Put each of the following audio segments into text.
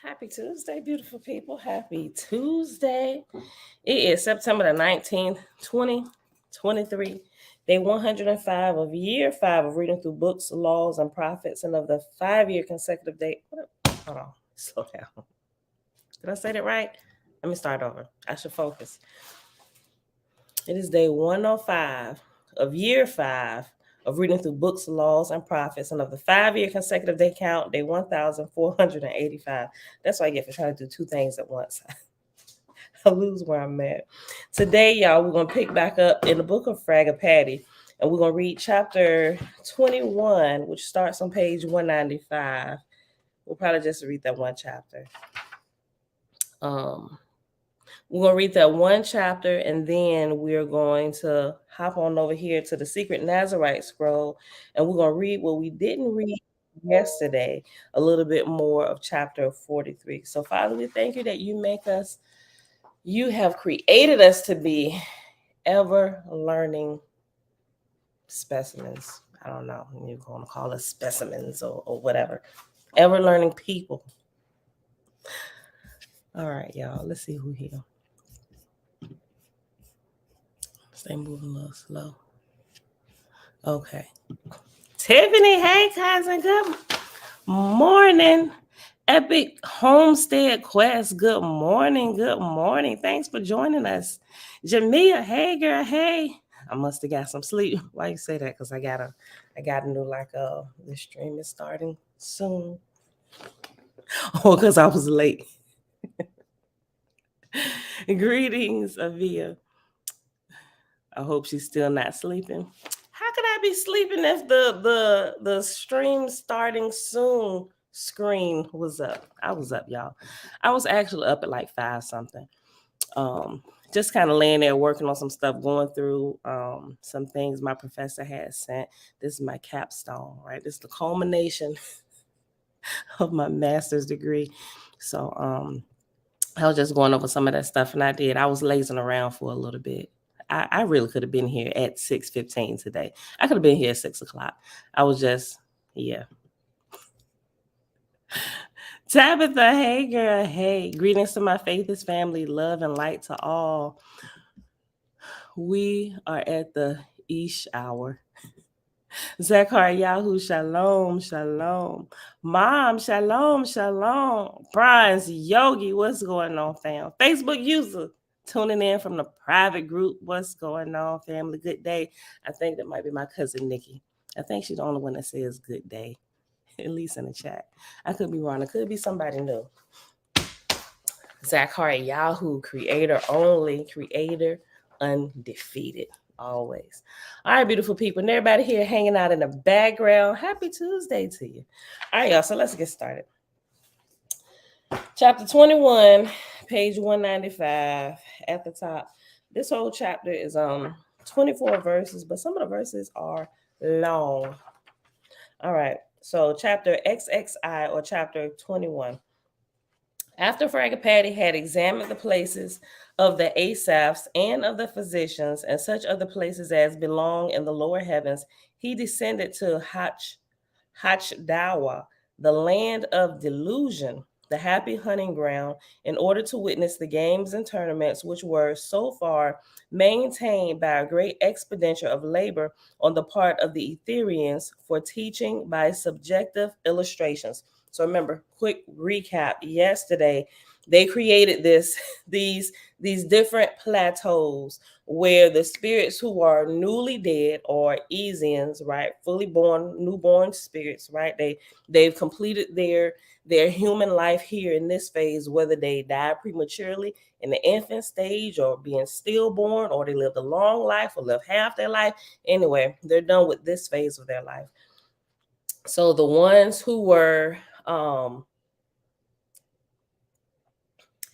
Happy Tuesday, beautiful people. Happy Tuesday. It is September the 19th, 2023, day 105 of year 5 of reading through books, laws, and prophets, and of the 5-year consecutive day. Hold on, slow down. Did I say that right? Let me start over. I should focus. It is day 105 of year 5 of reading through books, laws, and prophets, and of the 5-year consecutive day count, day 1,485. That's what I get for trying to do two things at once. I lose where I'm at. Today, y'all, we're going to pick back up in the book of Patty, and we're going to read chapter 21, which starts on page 195. We'll probably just read that one chapter. We're going to read that one chapter, and then we're going to hop on over here to the secret Nazarite scroll, and we're going to read what we didn't read yesterday, a little bit more of chapter 43. So, Father, we thank you that you have created us to be ever learning specimens. I don't know, you're going to call us specimens or whatever. Ever learning people. All right, y'all, let's see who here. Stay moving a little slow. Okay. Tiffany, hey, cousin, good morning. Epic Homestead Quest, good morning, good morning. Thanks for joining us. Jamia, hey, girl, hey. I must have got some sleep. Why you say that? Because I got a new, the stream is starting soon. Oh, because I was late. Greetings, Avia. I hope she's still not sleeping. How could I be sleeping if the stream starting soon screen was up? I was up, y'all. I was actually up at like 5 something. Just kind of laying there working on some stuff, going through some things my professor had sent. This is my capstone, right? This is the culmination of my master's degree. So I was just going over some of that stuff, and I was lazing around for a little bit. I really could have been here at 6:15 today. I could have been here at 6 o'clock. I was just, yeah. Tabitha, hey girl, hey. Greetings to my Faithist family, love and light to all. We are at the Ish hour. Zachariah, shalom, shalom. Mom, shalom, shalom. Brian's Yogi, what's going on, fam? Facebook user tuning in from the private group. What's going on, family? Good day. I think that might be my cousin Nikki. I think she's the only one that says good day, at least in the chat. I could be wrong. It could be somebody new. Zachariah, creator only, creator undefeated. Always. All right, beautiful people, and everybody here hanging out in the background. Happy Tuesday to you. All right, y'all, so let's get started. Chapter 21, page 195 at the top. This whole chapter is 24 verses, but some of the verses are long. All right, so chapter XXI, or chapter 21. After Patty had examined the places of the Asaphs and of the physicians and such other places as belong in the lower heavens, he descended to Hachdawa, the land of delusion, the happy hunting ground, in order to witness the games and tournaments which were so far maintained by a great expenditure of labor on the part of the Etherians for teaching by subjective illustrations. So remember, quick recap. Yesterday, they created these different plateaus where the spirits who are newly dead, or Esians, right, fully born, newborn spirits, right, they've completed their human life here in this phase, whether they died prematurely in the infant stage or being stillborn, or they lived a long life or lived half their life. Anyway, they're done with this phase of their life. So the ones who were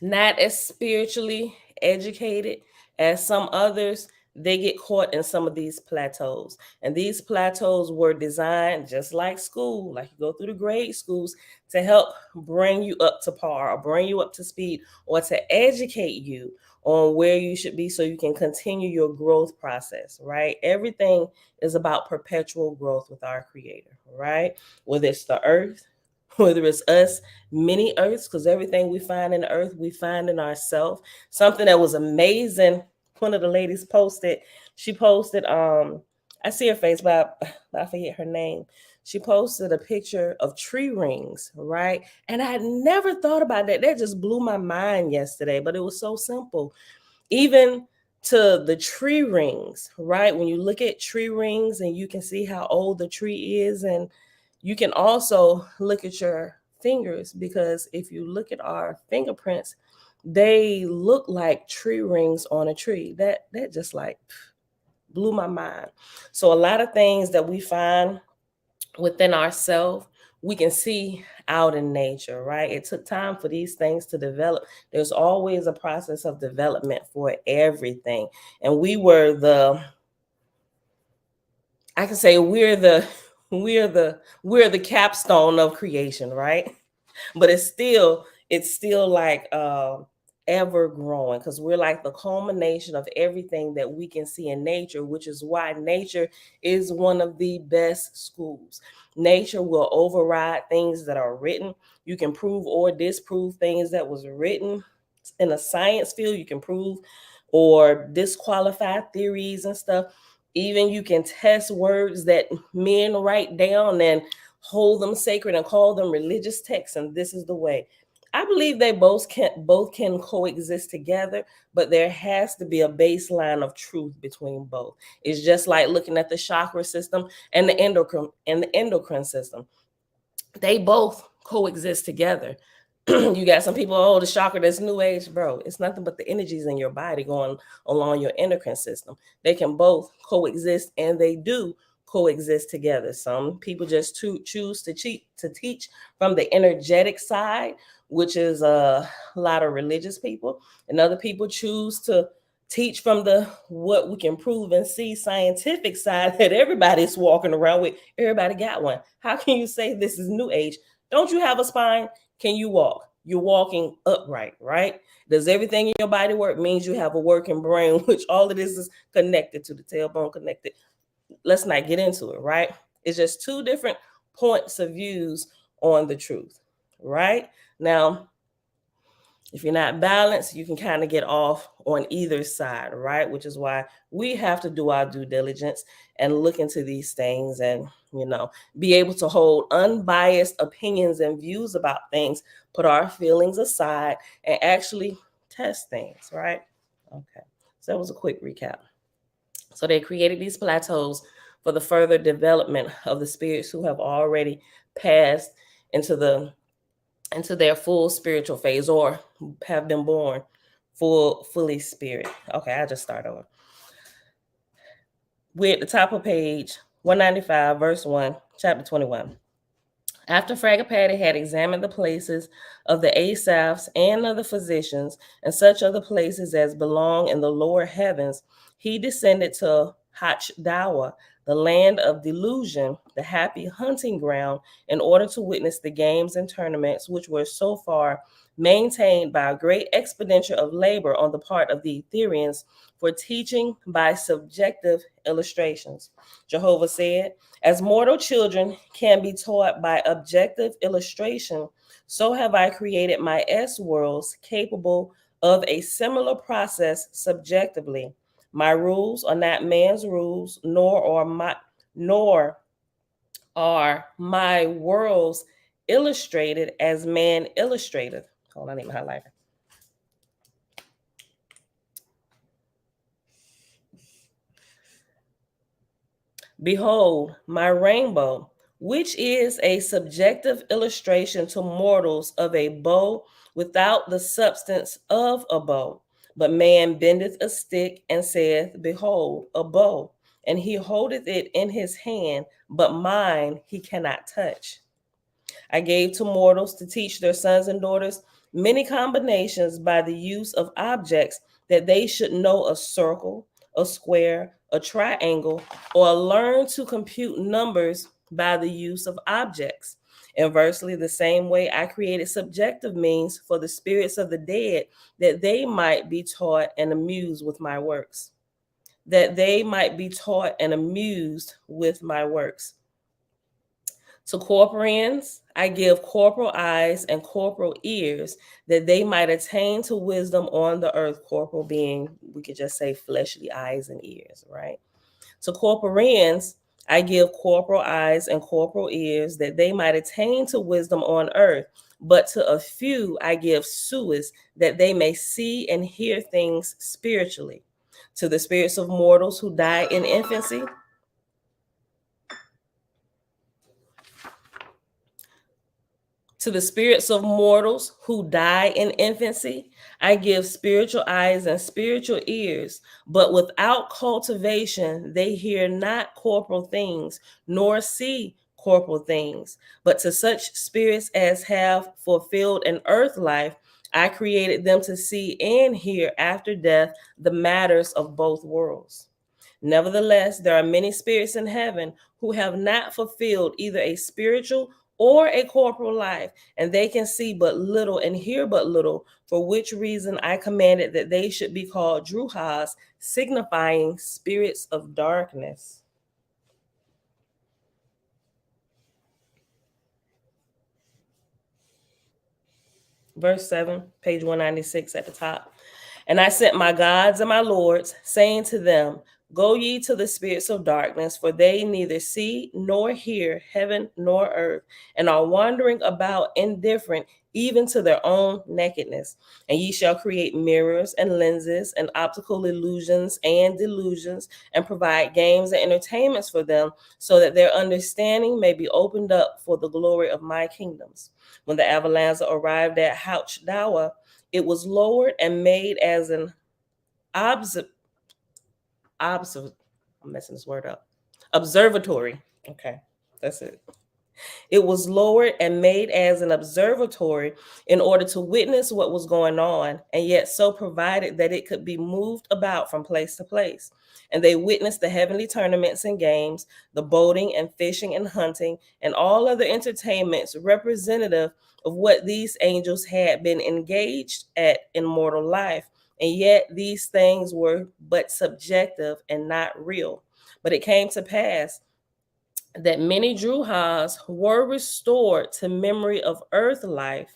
not as spiritually educated as some others, they get caught in some of these plateaus. And these plateaus were designed just like school, like you go through the grade schools, to help bring you up to par or bring you up to speed, or to educate you on where you should be so you can continue your growth process, right? Everything is about perpetual growth with our Creator, right? Whether it's the earth, whether it's us, many earths, because everything we find in the earth, we find in ourselves. Something that was amazing, one of the ladies posted, she posted, I see her face, but I forget her name. She posted a picture of tree rings, right? And I had never thought about that. That just blew my mind yesterday, but it was so simple. Even to the tree rings, right? When you look at tree rings and you can see how old the tree is, and you can also look at your fingers, because if you look at our fingerprints, they look like tree rings on a tree. That just like blew my mind. So a lot of things that we find within ourselves, we can see out in nature, right? It took time for these things to develop. There's always a process of development for everything. And I can say we're the capstone of creation, right? But it's still like ever growing, because we're like the culmination of everything that we can see in nature, which is why nature is one of the best schools. Nature will override things that are written. You can prove or disprove things that was written in a science field. You can prove or disqualify theories and stuff. Even you can test words that men write down and hold them sacred and call them religious texts, and this is the way. I believe they both can coexist together, but there has to be a baseline of truth between both. It's just like looking at the chakra system and the endocrine system. They both coexist together. You got some people, oh, the chakra, that's new age, bro. It's nothing but the energies in your body going along your endocrine system. They can both coexist, and they do coexist together. Some people just choose to teach from the energetic side, which is a lot of religious people, and other people choose to teach from the what we can prove and see scientific side that everybody's walking around with. Everybody got one. How can you say this is new age? Don't you have a spine? Can you walk? You're walking upright, right? Does everything in your body work? Means you have a working brain, which all of this is connected to the tailbone connected. Let's not get into it, right? It's just two different points of views on the truth, right? Now, if you're not balanced, you can kind of get off on either side, right? Which is why we have to do our due diligence and look into these things, and be able to hold unbiased opinions and views about things, put our feelings aside, and actually test things, right? Okay, so that was a quick recap. So they created these plateaus for the further development of the spirits who have already passed into their full spiritual phase, or have been born fully spirit. Okay, I'll just start over. We're at the top of page 195, verse 1, chapter 21. After Fragapati had examined the places of the Asaphs and of the physicians, and such other places as belong in the lower heavens, he descended to Hachdawa, the land of delusion, the happy hunting ground, in order to witness the games and tournaments which were so far maintained by a great expenditure of labor on the part of the Etherians for teaching by subjective illustrations. Jehovah said, as mortal children can be taught by objective illustration, so have I created my S worlds capable of a similar process subjectively. My rules are not man's rules, nor are my worlds illustrated as man illustrated. Hold on, I need my highlighter. Behold, my rainbow, which is a subjective illustration to mortals of a bow without the substance of a bow. But man bendeth a stick and saith, behold, a bow, and he holdeth it in his hand, but mine he cannot touch. I gave to mortals to teach their sons and daughters many combinations by the use of objects, that they should know a circle, a square, a triangle, or learn to compute numbers by the use of objects. Inversely, the same way I created subjective means for the spirits of the dead, that they might be taught and amused with my works. That they might be taught and amused with my works. To corporeans, I give corporal eyes and corporal ears, that they might attain to wisdom on the earth. Corporal being, we could just say fleshly eyes and ears, right? To corporeans, I give corporal eyes and corporal ears, that they might attain to wisdom on earth. But to a few I give suis, that they may see and hear things spiritually. To the spirits of mortals who die in infancy, to the spirits of mortals who die in infancy, I give spiritual eyes and spiritual ears, but without cultivation, they hear not corporal things, nor see corporal things. But to such spirits as have fulfilled an earth life, I created them to see and hear after death the matters of both worlds. Nevertheless, there are many spirits in heaven who have not fulfilled either a spiritual or a corporal life, and they can see but little and hear but little, for which reason I commanded that they should be called Druhas, signifying spirits of darkness. Verse 7, page 196 at the top. And I sent my gods and my lords, saying to them, go ye to the spirits of darkness, for they neither see nor hear heaven nor earth, and are wandering about indifferent even to their own nakedness. And ye shall create mirrors and lenses and optical illusions and delusions, and provide games and entertainments for them, so that their understanding may be opened up for the glory of my kingdoms. When the Avalanza arrived at Houchdawa, it was lowered and made as an I'm messing this word up. Observatory. Okay, that's it. It was lowered and made as an observatory in order to witness what was going on, and yet so provided that it could be moved about from place to place. And they witnessed the heavenly tournaments and games, the boating and fishing and hunting, and all other entertainments representative of what these angels had been engaged at in mortal life. And yet these things were but subjective and not real. But it came to pass that many Druhas were restored to memory of earth life,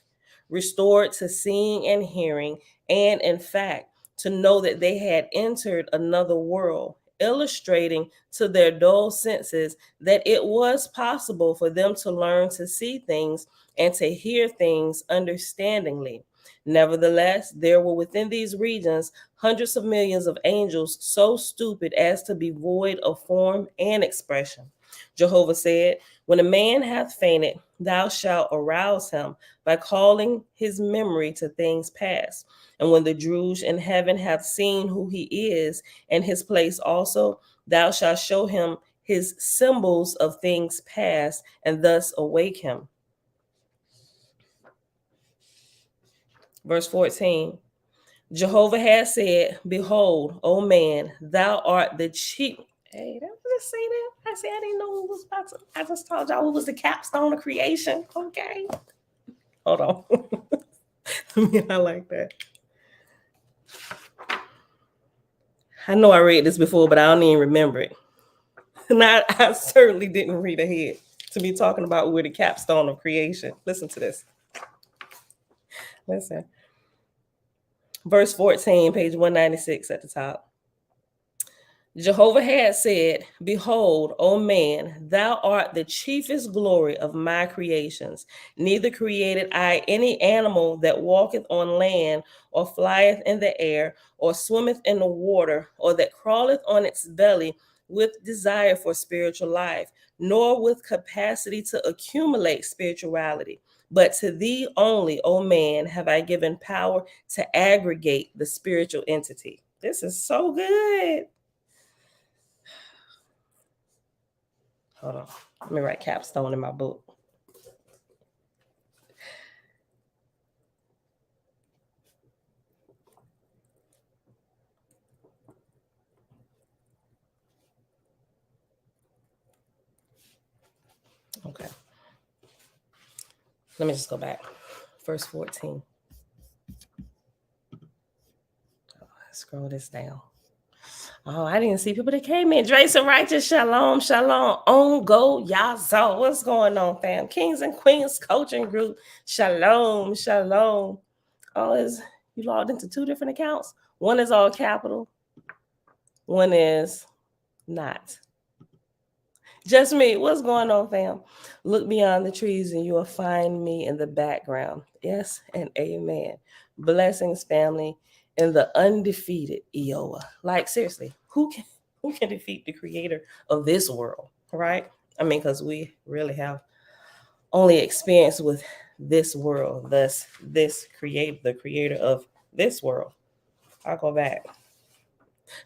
restored to seeing and hearing, and in fact, to know that they had entered another world, illustrating to their dull senses that it was possible for them to learn to see things and to hear things understandingly. Nevertheless, there were within these regions hundreds of millions of angels so stupid as to be void of form and expression. Jehovah said, when a man hath fainted, thou shalt arouse him by calling his memory to things past. And when the Druge in heaven hath seen who he is, and his place also, thou shalt show him his symbols of things past, and thus awake him. Verse 14. Jehovah has said, behold, O man, thou art the chief. Hey, did I just say that? I said I didn't know it was about to. I just told y'all it was the capstone of creation. Okay. Hold on. I like that. I know I read this before, but I don't even remember it. And I certainly didn't read ahead to be talking about we're the capstone of creation. Listen to this. Listen. Verse 14, page 196 at the top. Jehovah had said, behold, O man, thou art the chiefest glory of my creations. Neither created I any animal that walketh on land, or flieth in the air, or swimmeth in the water, or that crawleth on its belly with desire for spiritual life, nor with capacity to accumulate spirituality. But to thee only, O man, have I given power to aggregate the spiritual entity. This is so good. Hold on. Let me write capstone in my book. Okay. Let me just go back. Verse 14. Scroll this down. Oh, I didn't see people that came in. Drace and Righteous, shalom, shalom. On go, Yazo. What's going on, fam? Kings and Queens coaching group, shalom, shalom. Oh, is you logged into two different accounts? One is all capital, one is not. Just me. What's going on, fam? Look beyond the trees and you will find me in the background. Yes and amen. Blessings, family, in the undefeated Iowa. Like, seriously, who can defeat the creator of this world? Right? I mean, because we really have only experience with this world, thus this the creator of this world. I'll go back.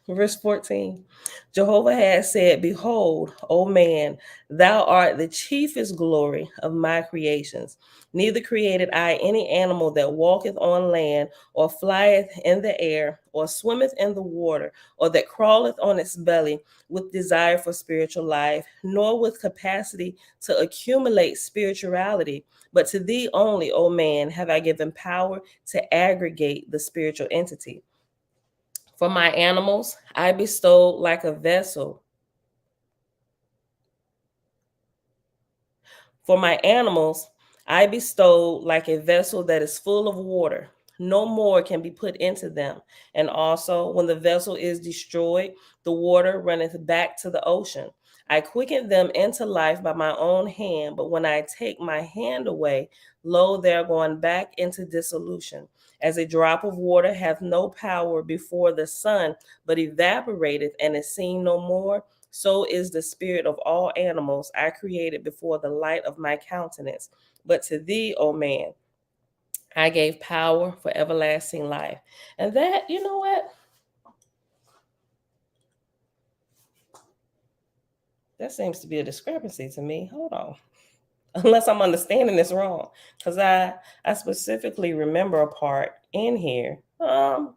Verse 14, Jehovah has said, behold, O man, thou art the chiefest glory of my creations. Neither created I any animal that walketh on land, or flieth in the air, or swimmeth in the water, or that crawleth on its belly, with desire for spiritual life, nor with capacity to accumulate spirituality. But to thee only, O man, have I given power to aggregate the spiritual entity. For my animals, I bestowed like a vessel. For my animals, I bestowed like a vessel that is full of water. No more can be put into them. And also, when the vessel is destroyed, the water runneth back to the ocean. I quicken them into life by my own hand, but when I take my hand away, lo, they are going back into dissolution. As a drop of water hath no power before the sun, but evaporateth and is seen no more, so is the spirit of all animals I created before the light of my countenance. But to thee, O man, I gave power for everlasting life. And that, you know what? That seems to be a discrepancy to me. Hold on. Unless I'm understanding this wrong. Because I specifically remember a part in here. And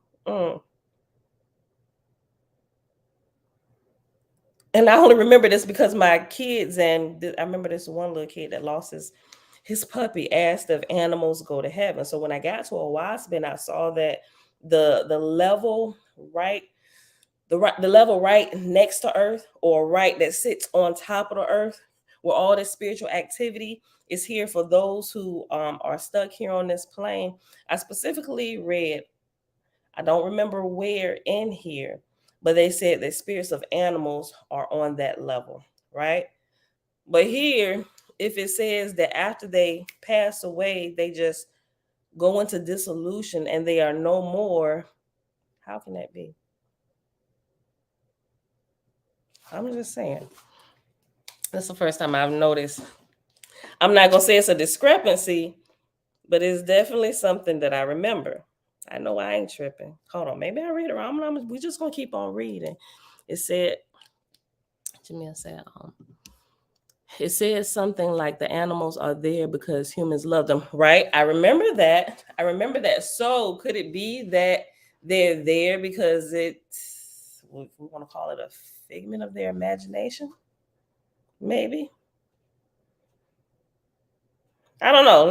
I only remember this because my kids, and I remember this one little kid that lost his puppy, asked if animals go to heaven. So when I got to a wasp and I saw that the level right, the level right next to earth, or right that sits on top of the earth, where all this spiritual activity is here for those who are stuck here on this plane. I specifically read, I don't remember where in here, but they said that spirits of animals are on that level, right? But here, if it says that after they pass away, they just go into dissolution and they are no more, how can that be? I'm just saying. That's the first time I've noticed. I'm not going to say it's a discrepancy, but it's definitely something that I remember. I know I ain't tripping. Hold on. Maybe I read it wrong. We're just going to keep on reading. It said, Jamil said, it says something like the animals are there because humans love them, right? I remember that. So could it be that they're there because we want to call it a figment of their imagination? Maybe. I don't know.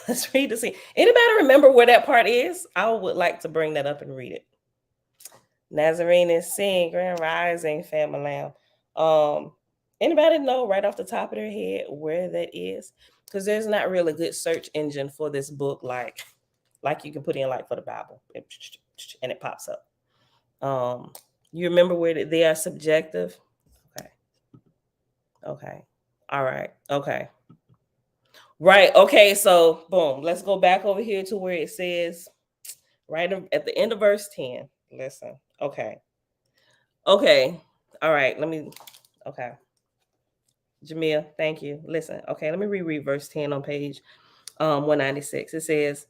Let's read the scene. Anybody remember where that part is? I would like to bring that up and read it. Nazarene is seeing Grand Rising, family. Anybody know right off the top of their head where that is? Because there's not really a good search engine for this book, like you can put in like for the Bible, and it pops up. You remember where they are subjective? Okay. All right. Okay. Right. Okay. So boom. Let's go back over here to where it says right at the end of verse 10. Listen. Okay. Okay. All right. Okay. Jamil, thank you. Listen. Okay. Let me reread verse 10 on page 196. It says,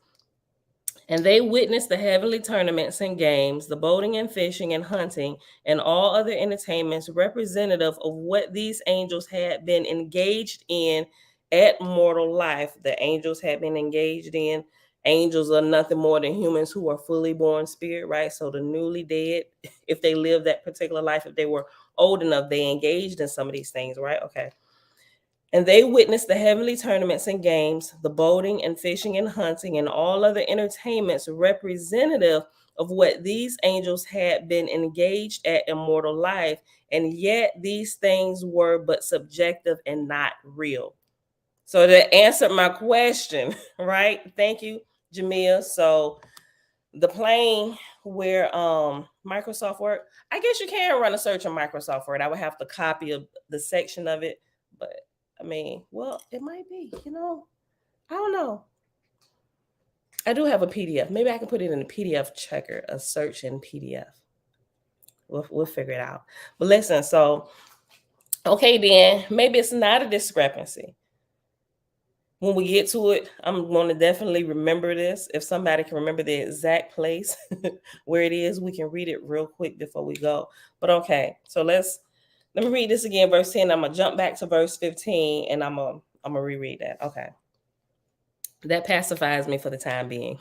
and they witnessed the heavenly tournaments and games, the boating and fishing and hunting, and all other entertainments representative of what these angels had been engaged in at mortal life. The angels had been engaged in. Angels are nothing more than humans who are fully born spirit, right? So the newly dead, if they lived that particular life, if they were old enough, they engaged in some of these things, right? Okay. And they witnessed the heavenly tournaments and games, the boating and fishing and hunting, and all other entertainments representative of what these angels had been engaged at immortal life, and yet these things were but subjective and not real. So that answered my question, right? Thank you, Jamia. So the plane where Microsoft Word, I guess you can run a search on Microsoft Word. I would have to copy the section of it, but I mean, well, it might be, I don't know. I do have a PDF. Maybe I can put it in a PDF checker, a search in PDF. We'll figure it out. But listen, so okay, then maybe it's not a discrepancy. When we get to it, I'm going to definitely remember this. If somebody can remember the exact place where it is, we can read it real quick before we go. But okay, so let me read this again, verse 10. I'm gonna jump back to verse 15 and I'm gonna reread that. Okay. That pacifies me for the time being.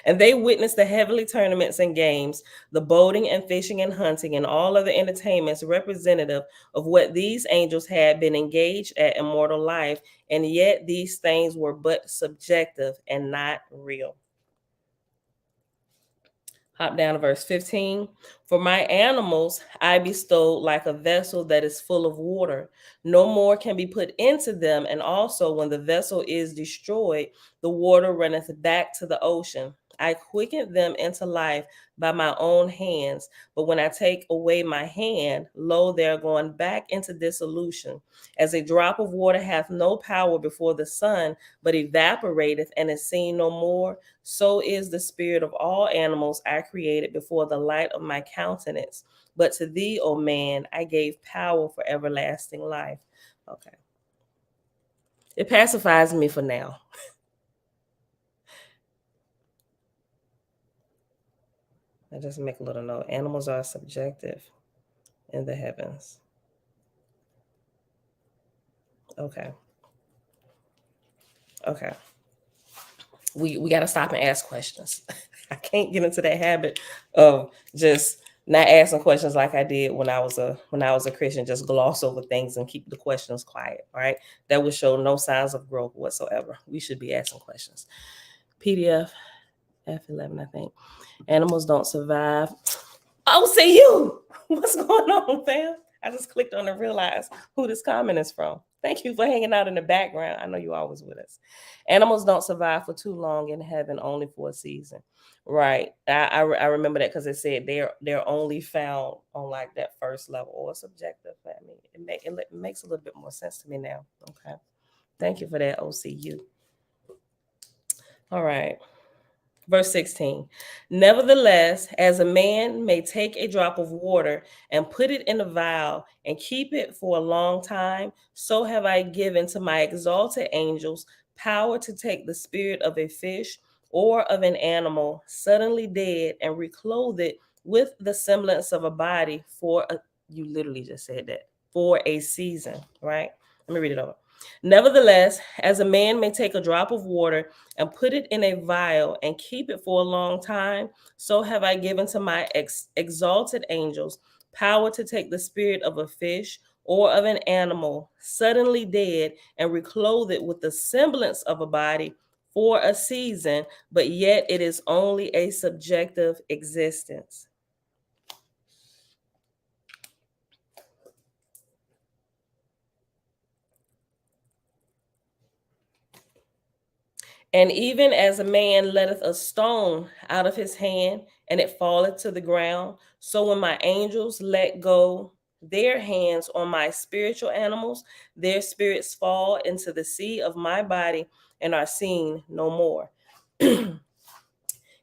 And they witnessed the heavenly tournaments and games, the boating and fishing and hunting, and all other entertainments representative of what these angels had been engaged at in mortal life, and yet these things were but subjective and not real. Hop down to verse 15. For my animals I bestowed like a vessel that is full of water. No more can be put into them. And also, when the vessel is destroyed, the water runneth back to the ocean. I quickened them into life by my own hands. But when I take away my hand, lo, they are going back into dissolution. As a drop of water hath no power before the sun, but evaporateth and is seen no more, so is the spirit of all animals I created before the light of my countenance. But to thee, O man, I gave power for everlasting life. Okay. It pacifies me for now. I just make a little note. Animals are subjective in the heavens. Okay. Okay. We got to stop and ask questions. I can't get into that habit of just not asking questions like I did when I was a Christian, just gloss over things and keep the questions quiet. Right? That would show no signs of growth whatsoever. We should be asking questions. PDF F11, I think. Animals don't survive. Oh, see you. What's going on, fam? I just clicked on and realized who this comment is from. Thank you for hanging out in the background. I know you're always with us. Animals don't survive for too long in heaven, only for a season. Right. I remember that because it said they're only found on like that first level or subjective. I mean, it makes a little bit more sense to me now. Okay. Thank you for that, OCU. All right. Verse 16. Nevertheless, as a man may take a drop of water and put it in a vial and keep it for a long time, so have I given to my exalted angels power to take the spirit of a fish or of an animal suddenly dead and reclothe it with the semblance of a body you literally just said that, for a season, right? Let me read it over. Nevertheless, as a man may take a drop of water and put it in a vial and keep it for a long time, so have I given to my exalted angels power to take the spirit of a fish or of an animal suddenly dead and reclothe it with the semblance of a body for a season, but yet it is only a subjective existence. And even as a man letteth a stone out of his hand, and it falleth to the ground, so when my angels let go their hands on my spiritual animals, their spirits fall into the sea of my body and are seen no more.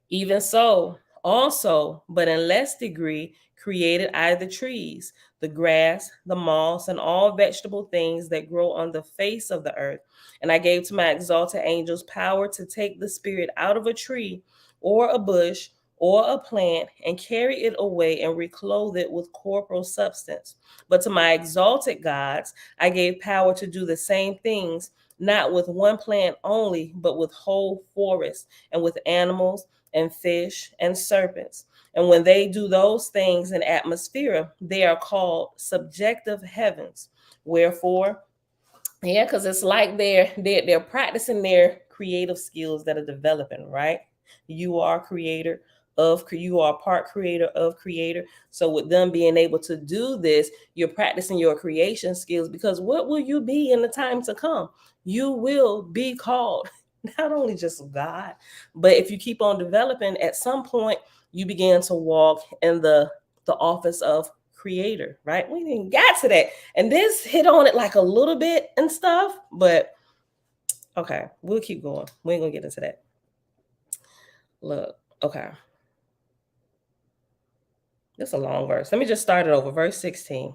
Even so, also, but in less degree, created I the trees, the grass, the moss, and all vegetable things that grow on the face of the earth. And I gave to my exalted angels power to take the spirit out of a tree or a bush or a plant and carry it away and reclothe it with corporal substance. But to my exalted gods, I gave power to do the same things, not with one plant only, but with whole forests and with animals and fish and serpents. And when they do those things in atmosphere, they are called subjective heavens. Wherefore, yeah, because it's like they're practicing their creative skills that are developing, right? You are creator you are part creator of creator. So with them being able to do this, you're practicing your creation skills, because what will you be in the time to come? You will be called not only just God, but if you keep on developing, at some point you begin to walk in the office of creator, right? We didn't get to that. And this hit on it like a little bit and stuff, but okay, we'll keep going. We ain't gonna get into that. Look, okay. This is a long verse. Let me just start it over. Verse 16.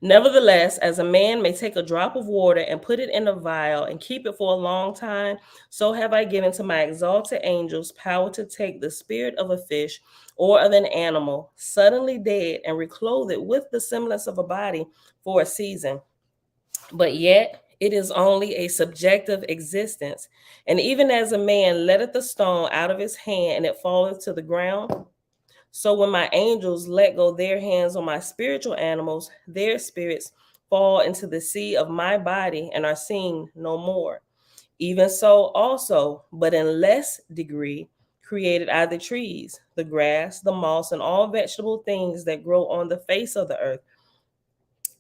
Nevertheless, as a man may take a drop of water and put it in a vial and keep it for a long time, so have I given to my exalted angels power to take the spirit of a fish or of an animal suddenly dead and reclothe it with the semblance of a body for a season. But yet it is only a subjective existence. And even as a man letteth the stone out of his hand and it falleth to the ground, so when my angels let go their hands on my spiritual animals, their spirits fall into the sea of my body and are seen no more. Even so also, but in less degree, created I the trees, the grass, the moss, and all vegetable things that grow on the face of the earth.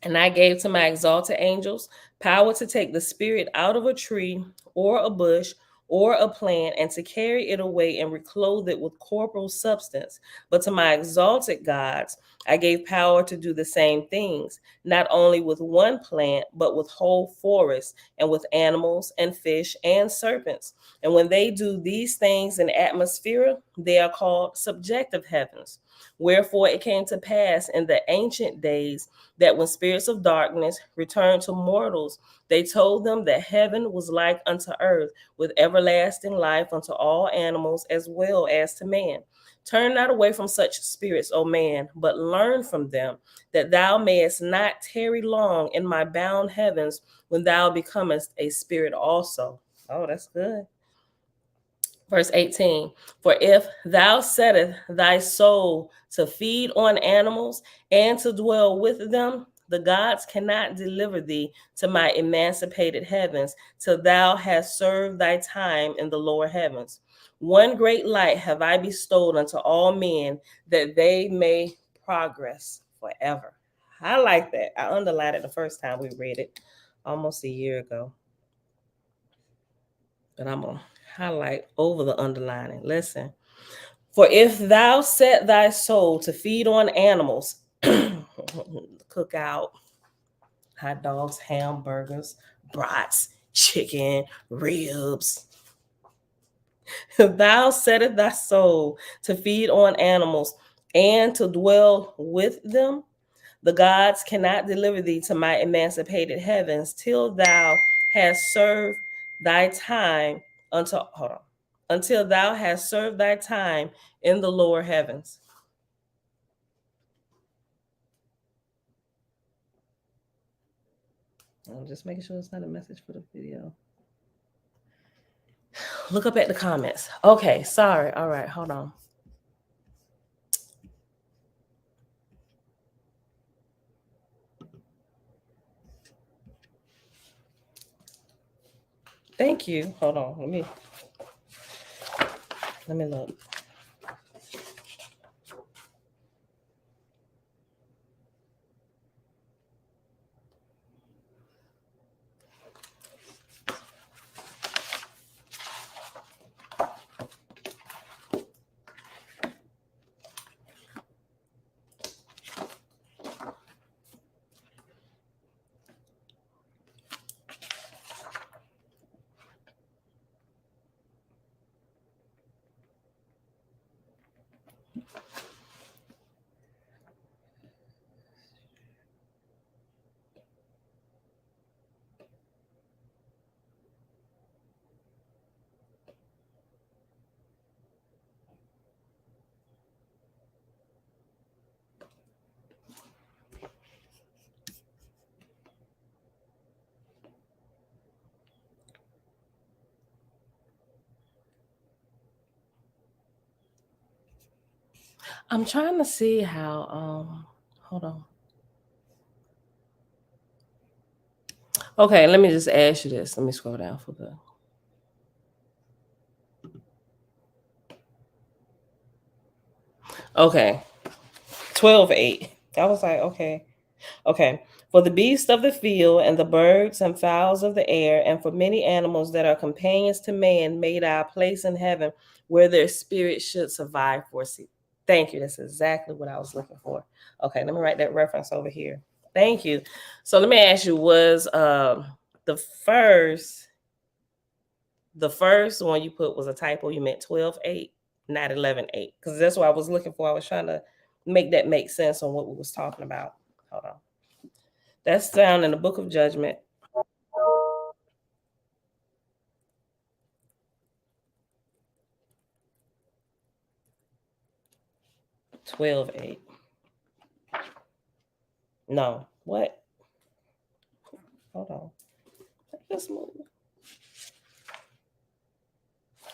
And I gave to my exalted angels power to take the spirit out of a tree or a bush or a plant and to carry it away and reclothe it with corporal substance. But to my exalted gods, I gave power to do the same things, not only with one plant, but with whole forests and with animals and fish and serpents. And when they do these things in atmosphere, they are called subjective heavens. Wherefore it came to pass in the ancient days that when spirits of darkness returned to mortals, they told them that heaven was like unto earth, with everlasting life unto all animals as well as to man. Turn not away from such spirits, O man, but learn from them, that thou mayest not tarry long in my bound heavens when thou becomest a spirit also. Oh, that's good. Verse 18, for if thou settest thy soul to feed on animals and to dwell with them, the gods cannot deliver thee to my emancipated heavens till thou hast served thy time in the lower heavens. One great light have I bestowed unto all men, that they may progress forever. I like that. I underlined it the first time we read it, almost a year ago. But I'm going to highlight over the underlining. Listen. For if thou set thy soul to feed on animals, cookout, hot dogs, hamburgers, brats, chicken, ribs, if thou settest thy soul to feed on animals and to dwell with them, the gods cannot deliver thee to my emancipated heavens till thou hast served thy time until thou hast served thy time in the lower heavens. I'm just making sure it's not a message for the video. Look up at the comments. Okay, sorry. All right, hold on. Thank you. Hold on. Let me look. I'm trying to see how hold on. Okay, let me just ask you this. Let me scroll down for the Okay. 12:8. I was like, okay. Okay. For the beasts of the field and the birds and fowls of the air, and for many animals that are companions to man, made I a place in heaven where their spirit should survive for sea. Thank you. That's exactly what I was looking for. Okay, let me write that reference over here. Thank you. So let me ask you, was the first the first one you put was a typo? You meant 12:8, not 11:8, because that's what I was looking for. I was trying to make that make sense on what we was talking about. Hold on. That's found in the Book of Judgment. Twelve eight. No. What? Hold on. Let's move.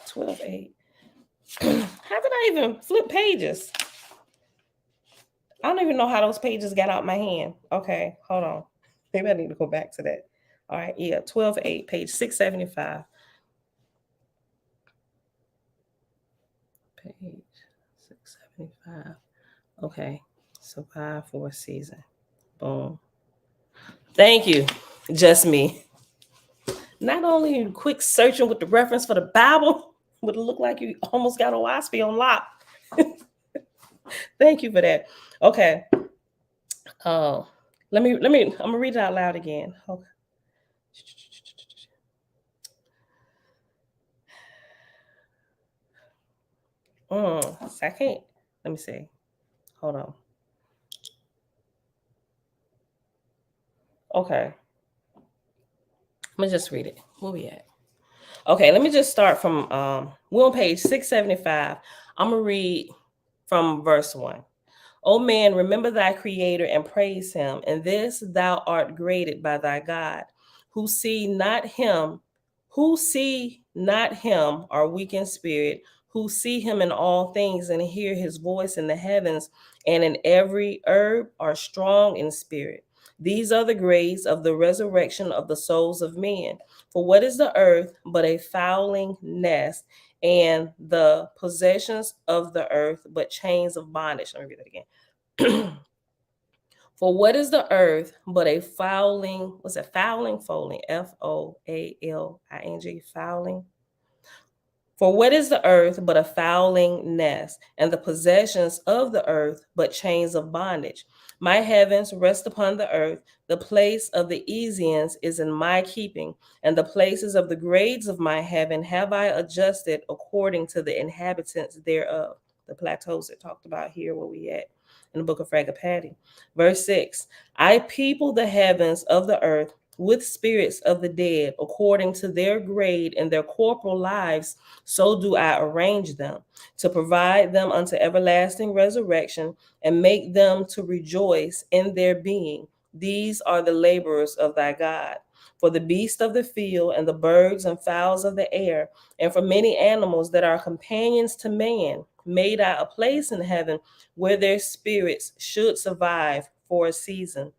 12:8. How did I even flip pages? I don't even know how those pages got out my hand. Okay, hold on. Maybe I need to go back to that. All right, yeah, 12:8, page 675. Page 675. Okay, survive for a season. Boom. Thank you. Just me. Not only quick searching with the reference for the Bible, would look like you almost got a WASP on lock. Thank you for that. Okay. Let me I'm gonna read it out loud again. Okay. Second. Let me see. Hold on. Okay. Let me just read it. Where we at? Okay, let me just start from we're on page 675. I'm gonna read from verse 1. O man, remember thy creator and praise him, and this thou art graded by thy God, who see not him, are weak in spirit, who see him in all things and hear his voice in the heavens, and in every herb are strong in spirit. These are the grades of the resurrection of the souls of men. For what is the earth but a fouling nest, and the possessions of the earth but chains of bondage? Let me read that again. For what is the earth but a fouling, what's it? Fouling, foaling, Foaling, fouling. For what is the earth but a fouling nest, and the possessions of the earth but chains of bondage? My heavens rest upon the earth, the place of the Easians is in my keeping, and the places of the grades of my heaven have I adjusted according to the inhabitants thereof. The plateaus that talked about here, where we at in the book of Fragapati. Verse 6, I people the heavens of the earth with spirits of the dead, according to their grade and their corporal lives, so do I arrange them, to provide them unto everlasting resurrection, and make them to rejoice in their being. These are the laborers of thy God. For the beasts of the field, and the birds and fowls of the air, and for many animals that are companions to man, made I a place in heaven where their spirits should survive for a season.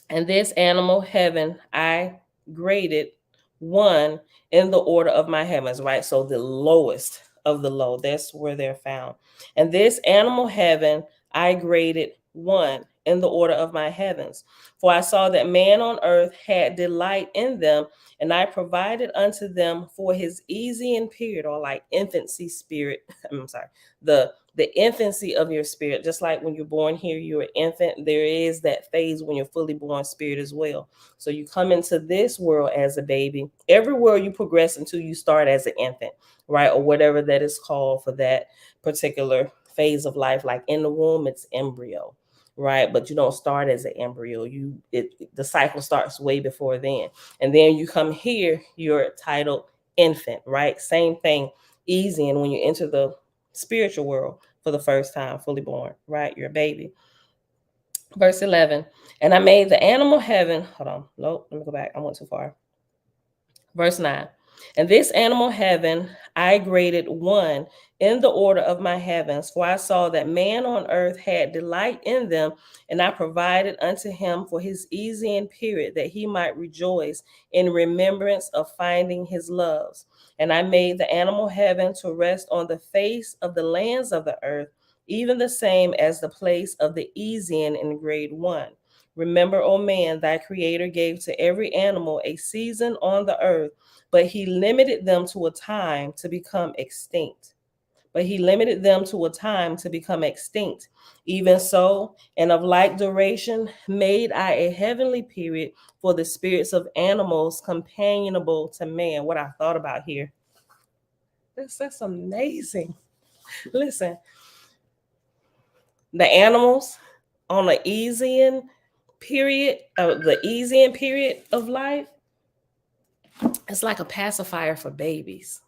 And this animal heaven I graded one in the order of my heavens, right? So the lowest of the low, that's where they're found. And this animal heaven I graded one in the order of my heavens. For I saw that man on earth had delight in them, and I provided unto them for his Easian period, or like infancy spirit. I'm sorry, the infancy of your spirit. Just like when you're born here, you're an infant, there is that phase when you're fully born spirit as well. So you come into this world as a baby. Every world you progress into, you start as an infant, right? Or whatever that is called for that particular phase of life. Like in the womb, it's embryo, right? But you don't start as an embryo. The cycle starts way before then. And then you come here, you're titled infant, right? Same thing, easy. And when you enter the spiritual world for the first time, fully born, right? You're a baby. Verse 11, and I made the animal heaven. Hold on. Nope. Let me go back. I went too far. Verse 9, and this animal heaven I graded one in the order of my heavens, for I saw that man on earth had delight in them, and I provided unto him for his Easian period, that he might rejoice in remembrance of finding his loves. And I made the animal heaven to rest on the face of the lands of the earth, even the same as the place of the Ezian in grade 1. Remember, O man, thy creator gave to every animal a season on the earth, but he limited them to a time to become extinct. But he limited them to a time to become extinct. Even so, and of like duration, made I a heavenly period for the spirits of animals companionable to man. What I thought about here. That's amazing. Listen, the animals on the Ezian period of life, it's like a pacifier for babies.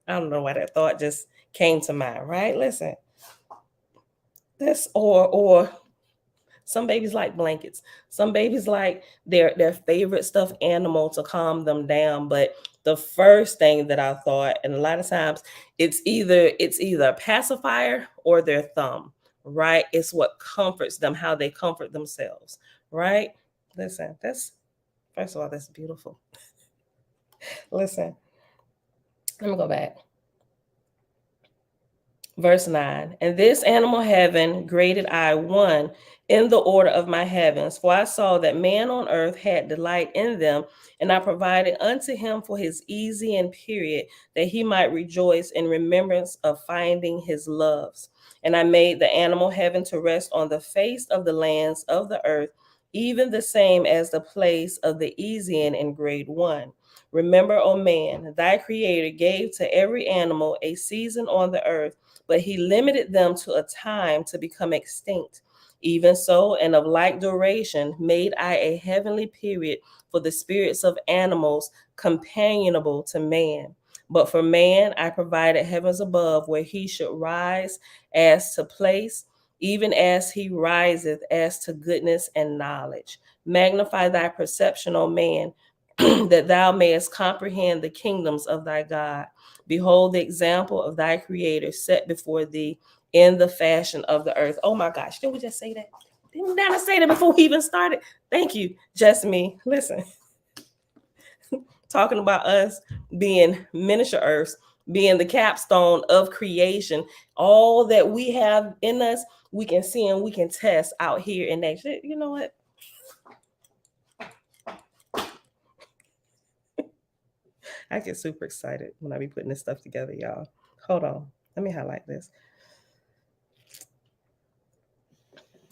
I don't know why that thought just came to mind, right? Listen, this or some babies like blankets. Some babies like their favorite stuffed animal to calm them down. But the first thing that I thought, and a lot of times it's either a pacifier or their thumb, right? It's what comforts them, how they comfort themselves, right? Listen, that's first of all, that's beautiful. Listen, let me go back. Verse 9, and this animal heaven graded I one in the order of my heavens, for I saw that man on earth had delight in them, and I provided unto him for his Ezian period, that he might rejoice in remembrance of finding his loves. And I made the animal heaven to rest on the face of the lands of the earth, even the same as the place of the Ezian in grade 1. Remember, O man, thy creator gave to every animal a season on the earth, but he limited them to a time to become extinct. Even so, and of like duration, made I a heavenly period for the spirits of animals companionable to man. But for man, I provided heavens above, where he should rise as to place, even as he riseth as to goodness and knowledge. Magnify thy perception, O man, that thou mayest comprehend the kingdoms of thy God. Behold, the example of thy creator set before thee in the fashion of the earth. Oh my gosh, didn't we just say that? Didn't we not say that before we even started? Thank you, just me. Listen, talking about us being miniature earths, being the capstone of creation. All that we have in us, we can see and we can test out here in nature. You know what? I get super excited when I be putting this stuff together, y'all. Hold on. Let me highlight this.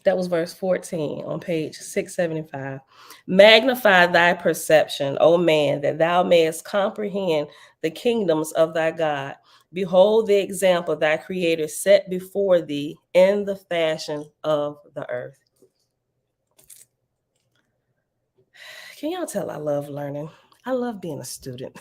That was verse 14 on page 675. Magnify thy perception, O man, that thou mayest comprehend the kingdoms of thy God. Behold, the example thy creator set before thee in the fashion of the earth. Can y'all tell I love learning? I love being a student.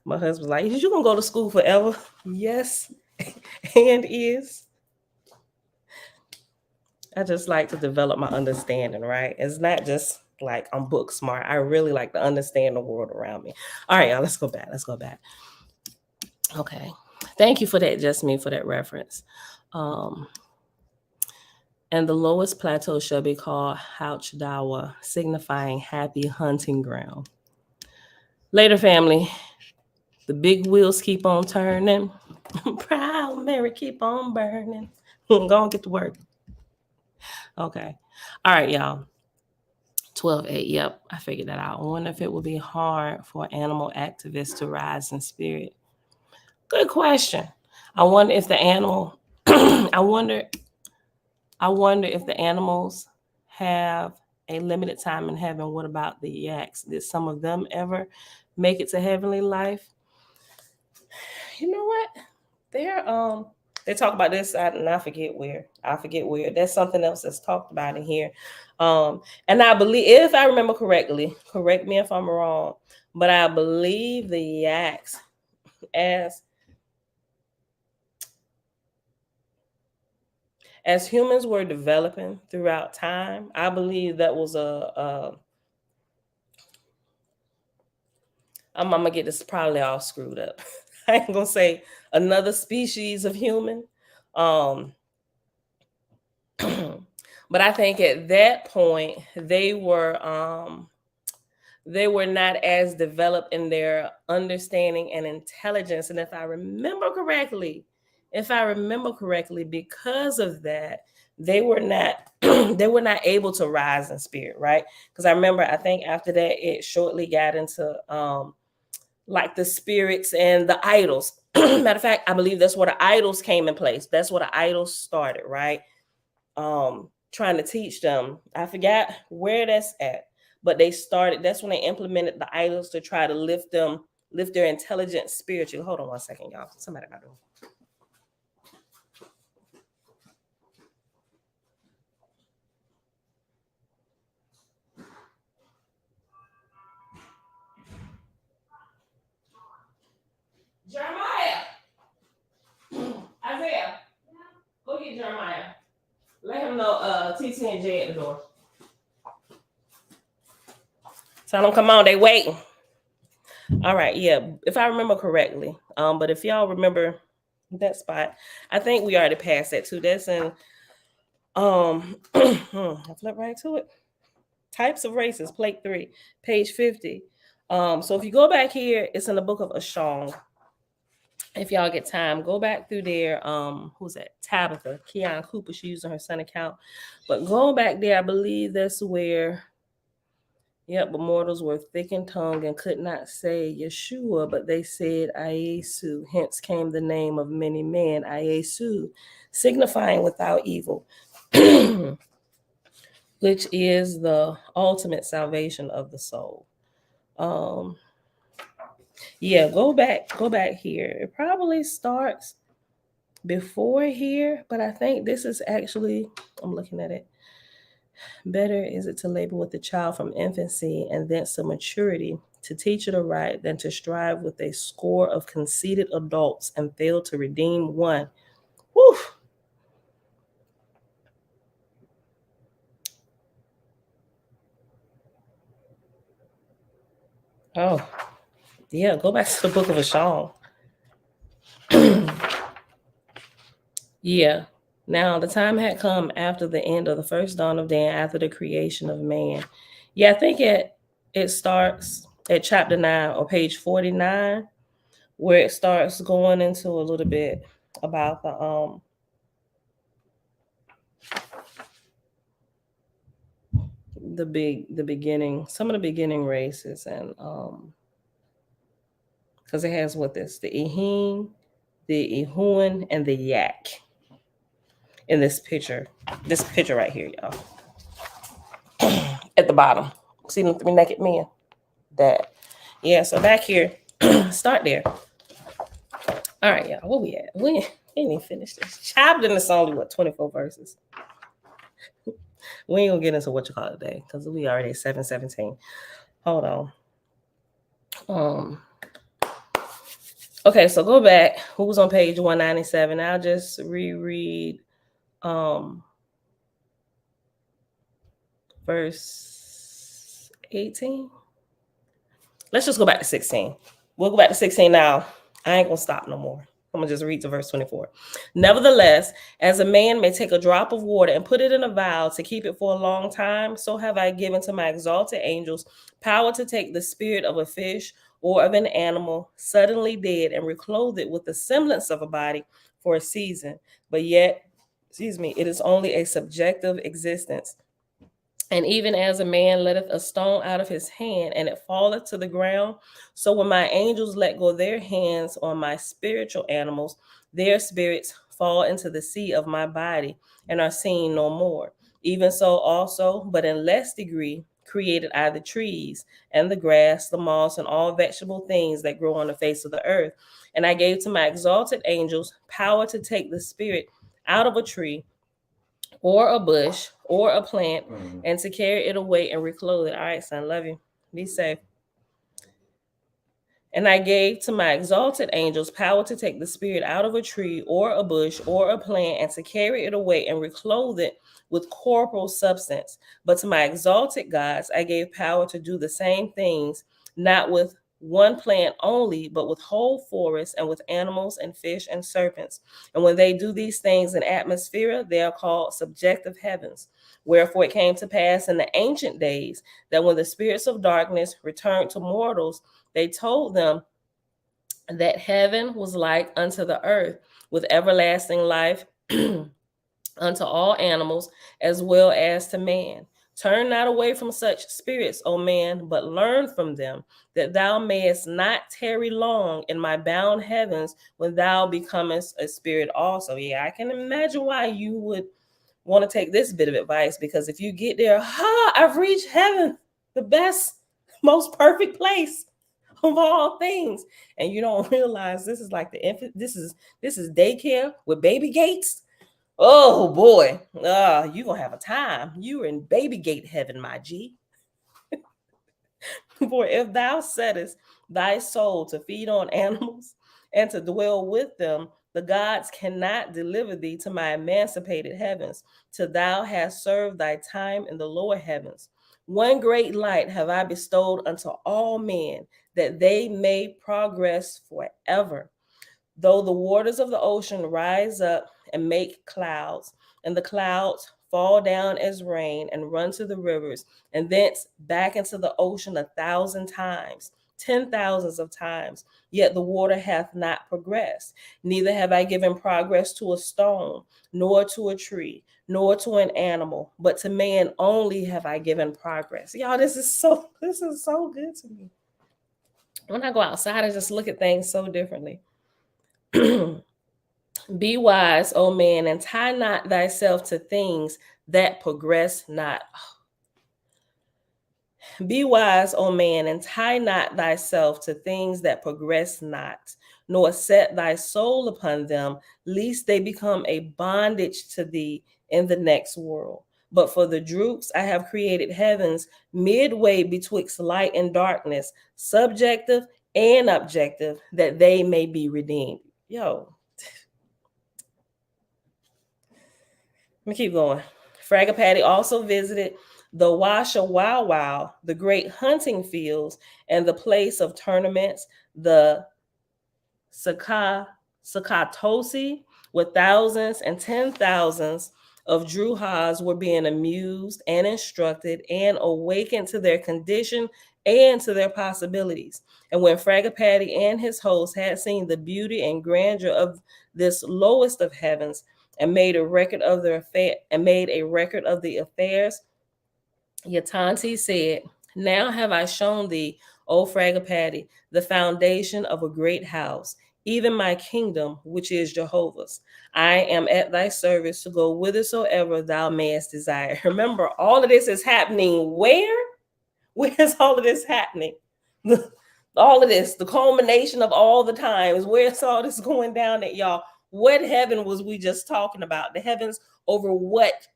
My husband's like, "Is you gonna go to school forever?" Yes, and is. I just like to develop my understanding, right? It's not just like I'm book smart. I really like to understand the world around me. All right, y'all, let's go back. Let's go back. Okay. Thank you for that, just me, for that reference. And the lowest plateau shall be called Houchdawa, signifying happy hunting ground. Later, family, the big wheels keep on turning. Proud Mary keep on burning. Go on, get to work. Okay. All right, y'all. 12:8. Yep, I figured that out. I wonder if it would be hard for animal activists to rise in spirit. Good question. I wonder if the animal I wonder if the animals have a limited time in heaven. What about the yaks? Did some of them ever make it to heavenly life? You know what? They talk about this, and I forget where. There's something else that's talked about in here. And I believe, if I remember correctly, correct me if I'm wrong, but I believe the yaks, as humans were developing throughout time, I believe that was I'm gonna get this probably all screwed up. I ain't gonna say another species of human. But I think at that point they were they were not as developed in their understanding and intelligence. And if I remember correctly, because of that, they were not they were not able to rise in spirit, right? Because I think after that it shortly got into like the spirits and the idols. Matter of fact, I believe that's where the idols came in place. That's where the idols started, right? Trying to teach them. I forgot where that's at, but that's when they implemented the idols to try to lift their intelligence spiritually. Hold on one second, y'all. Somebody got to. Jeremiah. Isaiah. Go get Jeremiah. Let him know TT and J at the door. Tell them come on, they waiting. All right, yeah. If I remember correctly. But if y'all remember that spot, I think we already passed that too. That's in I flip right to it. Types of races, plate 3, page 50. So if you go back here, it's in the book of Ashong. If y'all get time, go back through there. Who's that? Tabitha, Keon Cooper, she's using her son account. But going back there, I believe that's where, but mortals were thick in tongue and could not say Yeshua, but they said Iesu. Hence came the name of many men, Iesu, signifying without evil, which is the ultimate salvation of the soul. Go back here. It probably starts before here, but I think this is actually, I'm looking at it. Better is it to labor with the child from infancy and thence to maturity, to teach it aright, than to strive with a score of conceited adults and fail to redeem one. Whew. Oh, yeah, go back to the book of Ashong. Yeah. Now, the time had come after the end of the first dawn of day, after the creation of man. Yeah, I think it starts at chapter 9 or page 49, where it starts going into a little bit about the beginning, some of the beginning races, and because it has what this, the Ehim, the Ehuan, and the Yak in this picture right here, y'all. At the bottom, see them 3 naked men. That, yeah. So back here, start there. All right, y'all. Where we at? We ain't even finished this chapter. It's only 24 verses. We ain't gonna get into what you call it today because we already at 7:17. Hold on. Okay, so go back. Who's on page 197? I'll just reread verse 18. Let's just go back to 16. We'll go back to 16 now. I ain't gonna stop no more. I'm gonna just read to verse 24. Nevertheless, as a man may take a drop of water and put it in a vial to keep it for a long time, so have I given to my exalted angels power to take the spirit of a fish or of an animal suddenly dead and reclothe it with the semblance of a body for a season. But yet, it is only a subjective existence. And even as a man letteth a stone out of his hand, and it falleth to the ground, so when my angels let go their hands on my spiritual animals, their spirits fall into the sea of my body, and are seen no more. Even so also, but in less degree, created I the trees, and the grass, the moss, and all vegetable things that grow on the face of the earth. And I gave to my exalted angels power to take the spirit out of a tree, or a bush, or a plant, and to carry it away and reclothe it. All right, son, love you. Be safe. And I gave to my exalted angels power to take the spirit out of a tree, or a bush, or a plant, and to carry it away and reclothe it with corporal substance. But to my exalted gods I gave power to do the same things, not with one plant only, but with whole forests and with animals and fish and serpents. And when they do these things in atmosphere, they are called subjective heavens. Wherefore it came to pass in the ancient days that when the spirits of darkness returned to mortals, they told them that heaven was like unto the earth, with everlasting life unto all animals as well as to man. Turn not away from such spirits, O man, but learn from them, that thou mayest not tarry long in my bound heavens when thou becomest a spirit also. Yeah, I can imagine why you would want to take this bit of advice, because if you get there, I've reached heaven, the best, most perfect place of all things, and you don't realize this is like the infant, this is daycare with baby gates. Oh boy, you gonna have a time. You are in baby gate heaven, my G. For if thou settest thy soul to feed on animals and to dwell with them, the gods cannot deliver thee to my emancipated heavens, till thou hast served thy time in the lower heavens. One great light have I bestowed unto all men, that they may progress forever. Though the waters of the ocean rise up and make clouds, and the clouds fall down as rain and run to the rivers, and thence back into the ocean 1,000 times, 10,000s of times, yet the water hath not progressed. Neither have I given progress to a stone, nor to a tree, nor to an animal, but to man only have I given progress. Y'all, this is so good to me. When I go outside, I just look at things so differently. Be wise, O man, and tie not thyself to things that progress not. Be wise, O man, and tie not thyself to things that progress not, nor set thy soul upon them, lest they become a bondage to thee in the next world. But for the droops I have created heavens midway betwixt light and darkness, subjective and objective, that they may be redeemed. Yo, let me keep going. Fragapati also visited the Washa Wow Wow, the great hunting fields, and the place of tournaments, the Sakatosi, where thousands and 10,000s of Druhas were being amused and instructed and awakened to their condition and to their possibilities. And when Fragapati and his host had seen the beauty and grandeur of this lowest of heavens, and made a record of the affairs, Yatanti said, "Now have I shown thee, O Fragapati, the foundation of a great house, even my kingdom, which is Jehovah's. I am at thy service to go whithersoever thou mayest desire." Remember, all of this is happening where? Where is all of this happening? All of this, the culmination of all the times. Where's all this going down at, y'all? What heaven was we just talking about? The heavens over what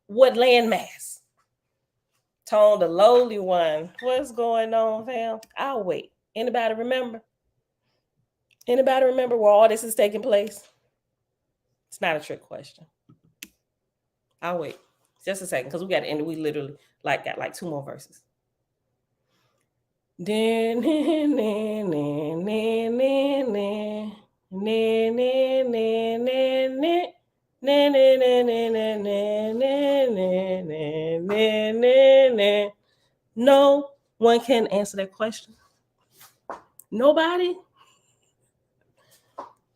landmass? Tone, the lowly one. What's going on, fam? I'll wait. Anybody remember? Anybody remember where all this is taking place? It's not a trick question. I'll wait just a second, because we got to end it. We literally got like 2 more verses. No one can answer that question. Nobody?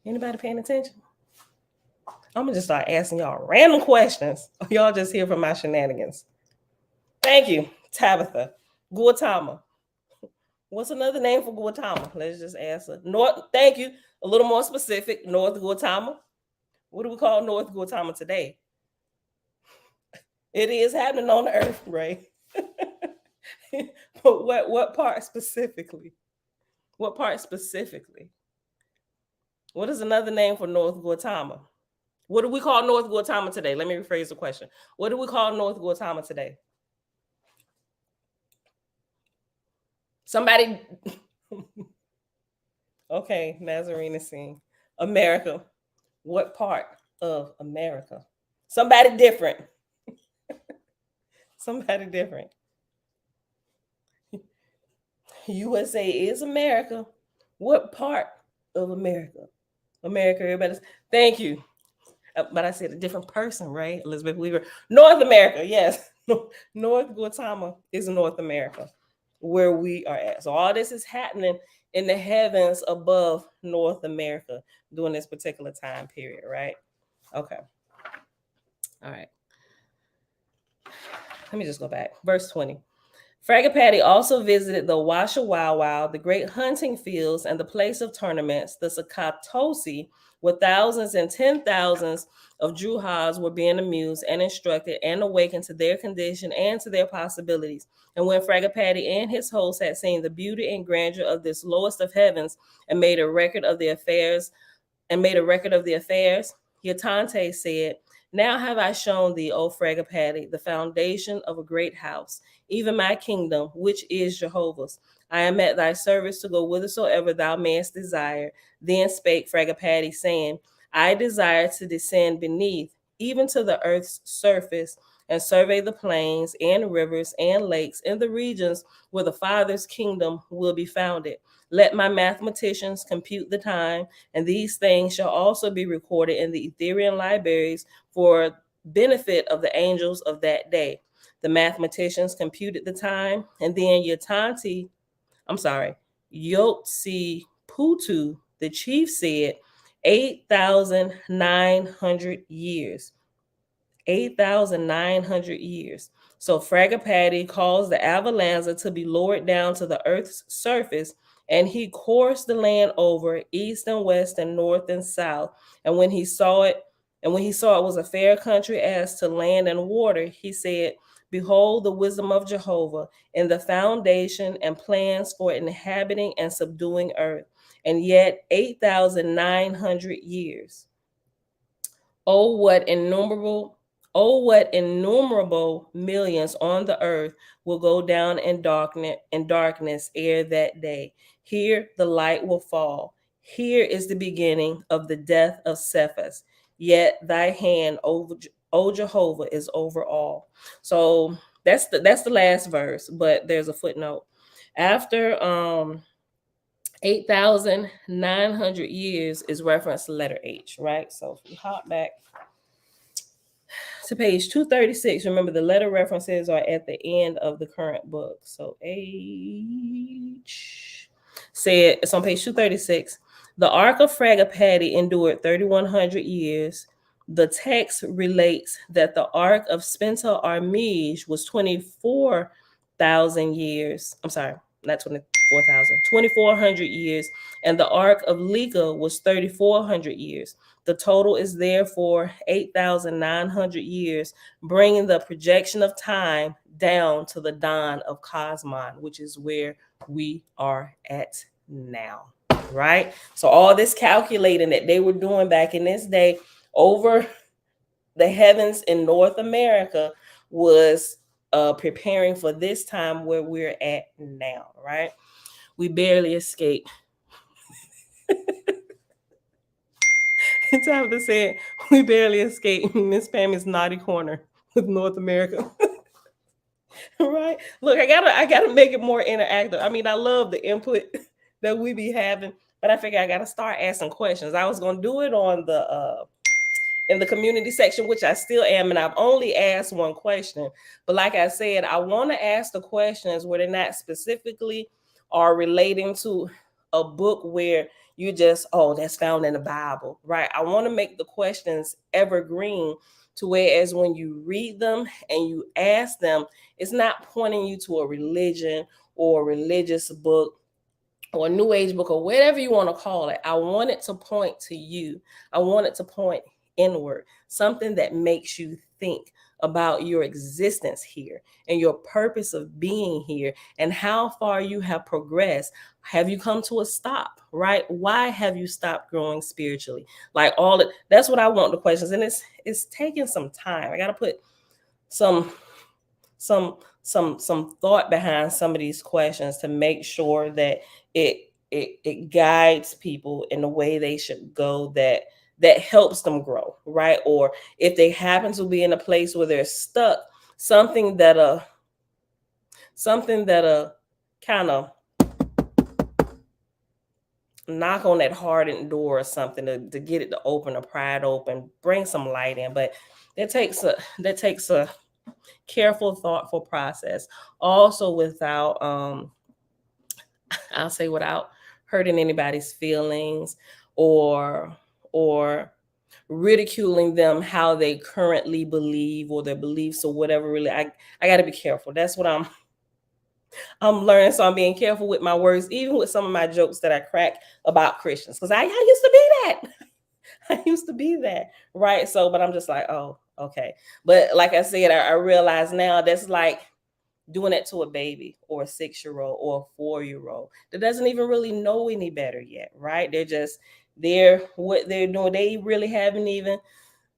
Anybody paying attention? I'm gonna just start asking y'all random questions. Y'all just hear from my shenanigans. Thank you, Tabitha. Gautama. What's another name for Gautama? Let's just answer. North. Thank you. A little more specific. North Gautama. What do we call North Gautama today? It is happening on the earth, right? But what part specifically? What part specifically? What is another name for North Gautama? What do we call North Gautama today? Let me rephrase the question. What do we call North Gautama today? Somebody. Okay, Nazarene is saying America. What part of America? Somebody different. Somebody different. USA is America. What part of America? America, everybody. Thank you. But I said a different person, right? Elizabeth Weaver. North America, yes. North Guatemala is North America, where we are at. So all this is happening in the heavens above North America during this particular time period, right? Okay. All right. Let me just go back. Verse 20. Fragapati also visited the Washa Wow, the great hunting fields, and the place of tournaments, the Sakatosi, where thousands and 10,000s of Druhas were being amused and instructed and awakened to their condition and to their possibilities. And when Fragapati and his host had seen the beauty and grandeur of this lowest of heavens and made a record of the affairs, Yatante said, "Now have I shown thee, O Fragapati, the foundation of a great house, even my kingdom, which is Jehovah's. I am at thy service to go whithersoever thou mayest desire." Then spake Fragapati, saying, "I desire to descend beneath, even to the earth's surface, and survey the plains and rivers and lakes in the regions where the Father's kingdom will be founded. Let my mathematicians compute the time, and these things shall also be recorded in the Ethereal libraries for benefit of the angels of that day." The mathematicians computed the time, and then Yotsi Putu, the chief, said 8,900 years. 8,900 years. So Fragapati caused the Avalanza to be lowered down to the earth's surface, and he coursed the land over east and west and north and south. And when he saw it was a fair country as to land and water, he said, "Behold the wisdom of Jehovah in the foundation and plans for inhabiting and subduing earth." And yet 8,900 years. Oh, what innumerable millions on the earth will go down in darkness ere that day. Here the light will fall. Here is the beginning of the death of Cephas. Yet thy hand, O Jehovah, is over all. So that's the last verse, but there's a footnote. After 8,900 years is referenced to letter H, right? So if we hop back to page 236, remember the letter references are at the end of the current book. So H said, it's on page 236. The Ark of Fragapati endured 3,100 years. The text relates that the Ark of Spenta Armige was 24,000 years. I'm sorry, not 24,000, 2,400 years. And the Ark of Lika was 3,400 years. The total is therefore 8,900 years, bringing the projection of time down to the dawn of Cosmon, which is where we are at now, right? So all this calculating that they were doing back in this day over the heavens in North America was preparing for this time where we're at now, right? We barely escaped. Time to say it, we barely escaped Miss Pammy's naughty corner with North America. Right? Look, I gotta make it more interactive. I mean, I love the input that we be having, but I figure I gotta start asking questions. I was gonna do it on the in the community section, which I still am, and I've only asked one question. But like I said, I want to ask the questions where they're not specifically or relating to a book where you just, oh, that's found in the Bible, right? I want to make the questions evergreen to whereas when you read them and you ask them, it's not pointing you to a religion or a religious book or a new age book or whatever you want to call it. I want it to point to you. I want it to point inward, something that makes you think about your existence here and your purpose of being here and how far you have progressed. Have you come to a stop, right? Why have you stopped growing spiritually? Like all that. That's what I want the questions. And it's taking some time. I got to put some thought behind some of these questions to make sure that it guides people in the way they should go, that helps them grow, right? Or if they happen to be in a place where they're stuck, something that kind of knock on that hardened door or something to get it to open, or pry it open, bring some light in. But that takes a careful, thoughtful process. Also, without I'll say without hurting anybody's feelings, or ridiculing them how they currently believe, or their beliefs, or whatever. Really, I got to be careful. That's what I'm learning. So I'm being careful with my words, even with some of my jokes that I crack about Christians, because I used to be that. I used to be that, right? So, but I'm just like, oh, okay. But like I said, I realize now that's like doing it to a baby, or a 6-year-old, or a 4-year-old that doesn't even really know any better yet, right? They're what they're doing. They really haven't even,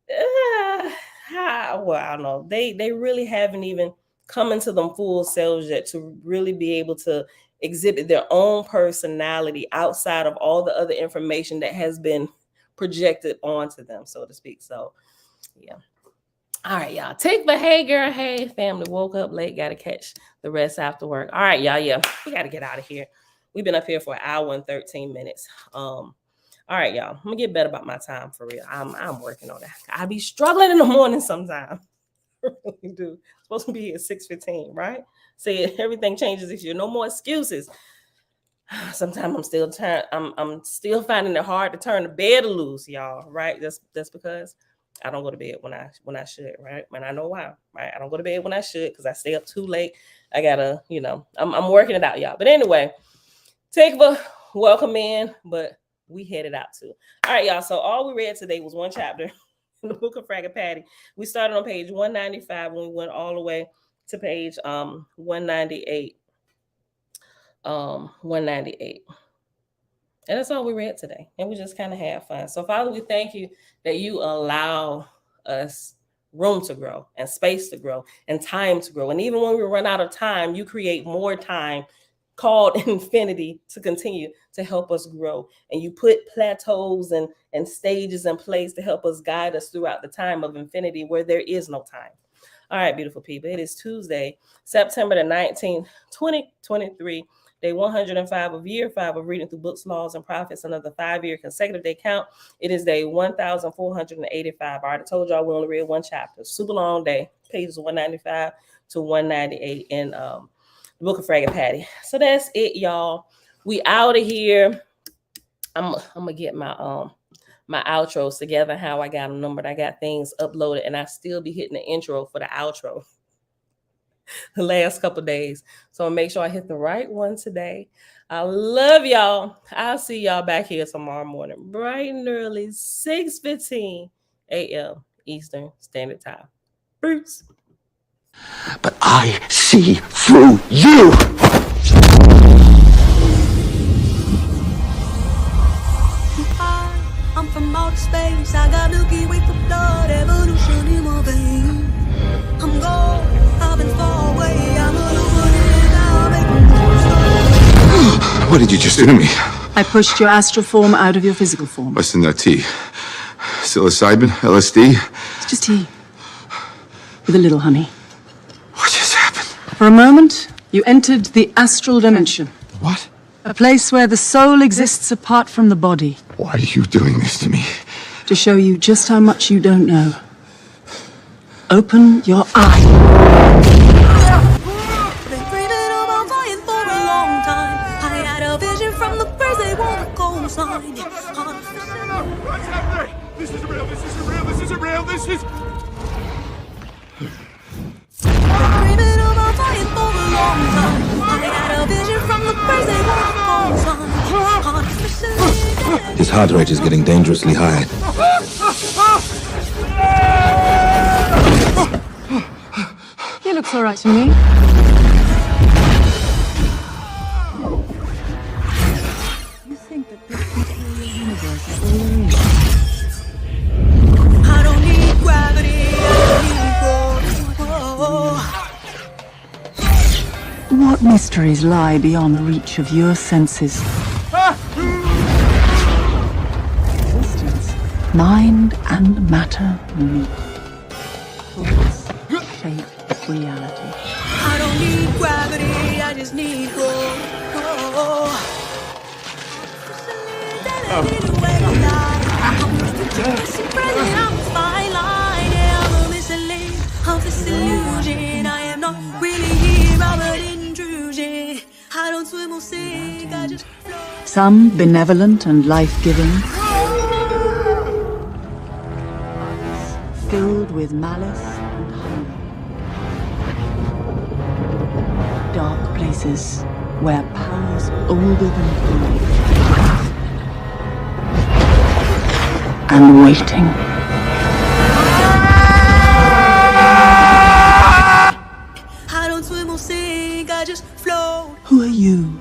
well, I don't know. They really haven't even come into them full selves yet to really be able to exhibit their own personality outside of all the other information that has been projected onto them, so to speak. So, yeah. All right, y'all. But hey, girl. Hey, family. Woke up late. Got to catch the rest after work. All right, y'all. Yeah, we got to get out of here. We've been up here for an hour and 13 minutes. All right, y'all. I'm gonna get better about my time for real. I'm working on that. I be struggling in the morning sometimes. I really do. Supposed to be here at 6:15, right? See, everything changes this year. No more excuses. Sometimes I'm still finding it hard to turn the bed loose, y'all. Right? That's because I don't go to bed when I should, right? And I know why, right? I don't go to bed when I should because I stay up too late. I gotta, I'm working it out, y'all. But anyway, welcome in, but we headed out too. All right, y'all. So all we read today was one chapter in the book of Fraggle Patty. We started on page 195 when we went all the way to page 198. 198. And that's all we read today. And we just kind of had fun. So, Father, we thank you that you allow us room to grow, and space to grow, and time to grow. And even when we run out of time, you create more time called infinity to continue to help us grow. And you put plateaus and stages in place to help us guide us throughout the time of infinity where there is no time. All right, beautiful people. It is Tuesday, September the 19th, 2023. Day 105 of year 5 of reading through books, laws, and prophets, another 5-year consecutive day count. It is day 1485. I already told y'all we only read one chapter. Super long day, pages 195 to 198 in the book of Fraggle Patty. So that's it, y'all. We out of here. I'm gonna get my my outros together, how I got them numbered. I got things uploaded, and I still be hitting the intro for the outro the last couple days. So I'll make sure I hit the right one today. I love y'all. I'll see y'all back here tomorrow morning, bright and early, 6:15 a.m. Eastern Standard Time. Peace. But I see through you. I'm from outer space. I got Milky Way for blood, evolution in my veins. I'm gold. I've been far away. I'm What did you just do to me? I pushed your astral form out of your physical form. What's in that tea? Psilocybin? LSD? It's just tea. With a little honey. What just happened? For a moment, you entered the astral dimension. What? A place where the soul exists apart from the body. Why are you doing this to me? To show you just how much you don't know. Open your eyes. been dreaming about dying for a long time. I had a vision from the birds, they want a cold sign. What's happening? This isn't real, this isn't real, this isn't real, this is... Been dreaming about dying for a long time. I had a vision from the birds, they want a cold sign. His heart rate is getting dangerously high. He looks all right to me. You think that this particular universe is all there is? I don't need gravity, I don't need What mysteries lie beyond the reach of your senses? Existence, mind and matter meet. Thoughts shape reality. I don't need gravity, I just need hope. anywhere you like. I'm used to just spreading out this fine line. Yeah, I'm a mislead of this illusion. I am not really here, I'm an intrusion. I don't swim or sink, I just float. Some benevolent and life-giving, filled with malice and hunger. Dark places where powers older than time and waiting. I don't swim or sink, I just float. Who are you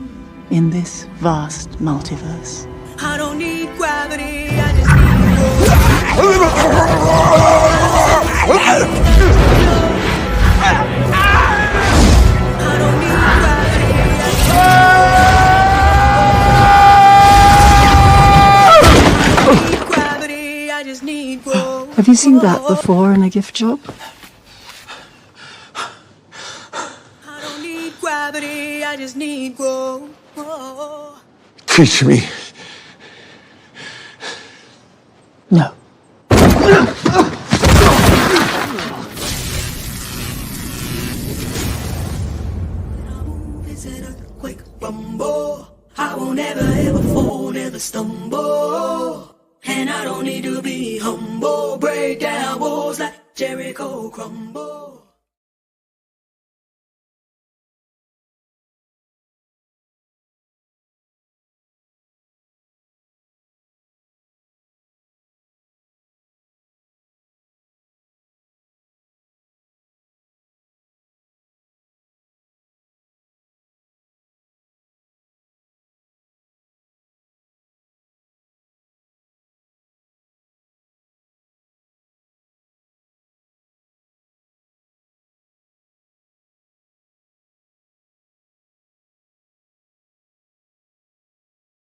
in this vast multiverse? I don't need gravity, I just need room. I don't need gravity, I just need growth. Have you seen that before in a gift shop? I don't need gravity, I just need growth. Teach me. No. It's an earthquake rumble. I won't ever ever fall, never stumble. And I don't need to be humble. Break down walls like Jericho crumble.